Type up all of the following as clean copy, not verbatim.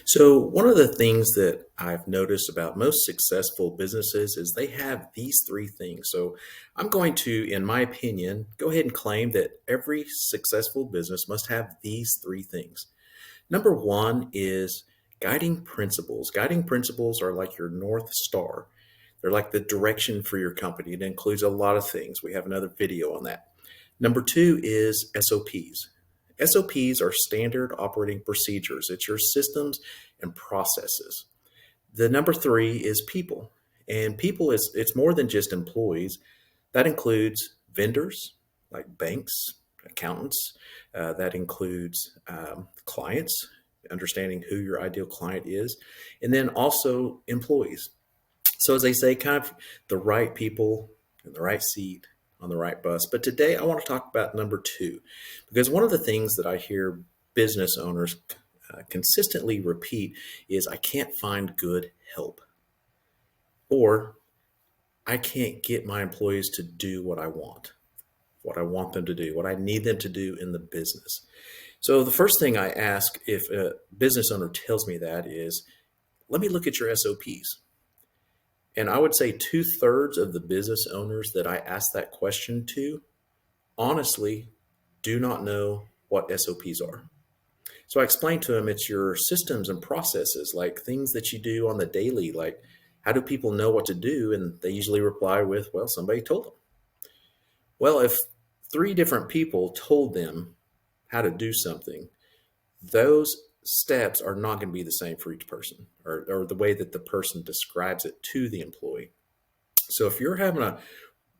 So, one of the things that I've noticed about most successful businesses is they have these three things. So, I'm going to, in my opinion, go ahead and claim that every successful business must have these three things. Number one is guiding principles. Guiding principles are like your North Star, they're like the direction for your company. It includes a lot of things. We have another video on that. Number two is SOPs. SOPs are standard operating procedures. It's your systems and processes. The number three is people. And people is it's more than just employees. That includes vendors like banks, accountants. That includes clients, understanding who your ideal client is, and then also employees. So as they say, kind of the right people in the right seat on the right bus. But today I want to talk about number two, because one of the things that I hear business owners consistently repeat is I can't find good help, or I can't get my employees to do what I want them to do, what I need them to do in the business. So the first thing I ask if a business owner tells me that is, let me look at your SOPs. And I would say two-thirds of the business owners that I ask that question to honestly do not know what SOPs are. So I explained to them it's your systems and processes, like things that you do on the daily, like how do people know what to do? And they usually reply with, well, somebody told them. Well, if three different people told them how to do something, those steps are not going to be the same for each person, or the way that the person describes it to the employee. So if you're having a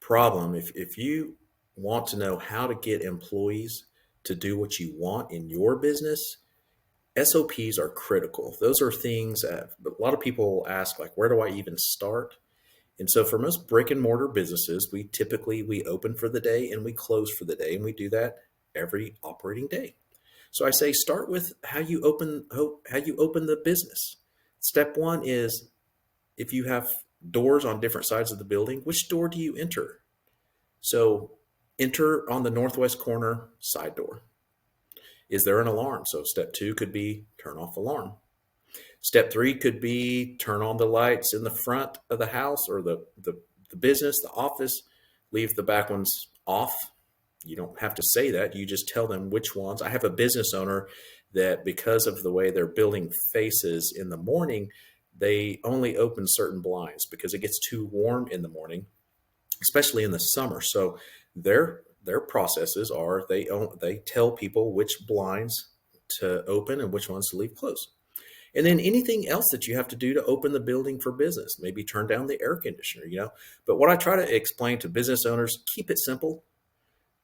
problem, if you want to know how to get employees to do what you want in your business, SOPs are critical. Those are things that a lot of people ask, like, where do I even start? And so for most brick and mortar businesses, we open for the day and we close for the day, and we do that every operating day. So I say start with how you open the business. Step one is, if you have doors on different sides of the building, which door do you enter? So enter on the northwest corner side door. Is there an alarm? So step two could be turn off alarm. Step three could be turn on the lights in the front of the house, or the business, the office, leave the back ones off. You don't have to say that. You just tell them which ones. I have a business owner that, because of the way their building faces in the morning, they only open certain blinds because it gets too warm in the morning, especially in the summer. So their processes are they tell people which blinds to open and which ones to leave closed. And then anything else that you have to do to open the building for business, maybe turn down the air conditioner. But what I try to explain to business owners, keep it simple.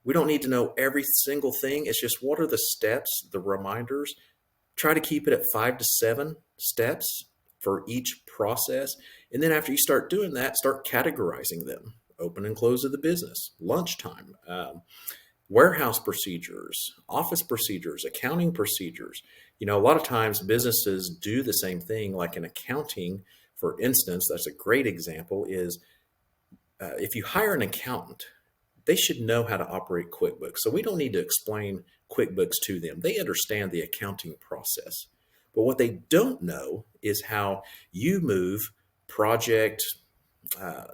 We don't need to know every single thing. It's just, what are the steps, the reminders? Try to keep it at 5 to 7 steps for each process. And then after you start doing that, start categorizing them. Open and close of the business, lunchtime, warehouse procedures, office procedures, accounting procedures. A lot of times businesses do the same thing, like in accounting, for instance. That's a great example is, if you hire an accountant, they should know how to operate QuickBooks. So we don't need to explain QuickBooks to them. They understand the accounting process. But what they don't know is how you move project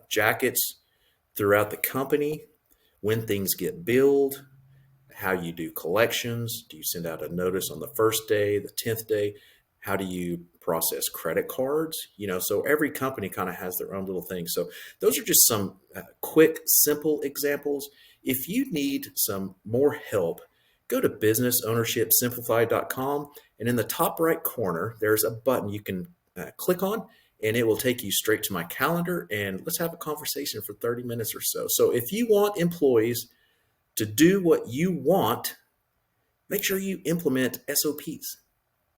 jackets throughout the company, when things get billed, how you do collections. Do you send out a notice on the first day, the 10th day? How do you process credit cards? So every company kind of has their own little thing. So those are just some quick, simple examples. If you need some more help, go to businessownershipsimplified.com. And in the top right corner, there's a button you can click on, and it will take you straight to my calendar. And let's have a conversation for 30 minutes or so. So if you want employees to do what you want, make sure you implement SOPs.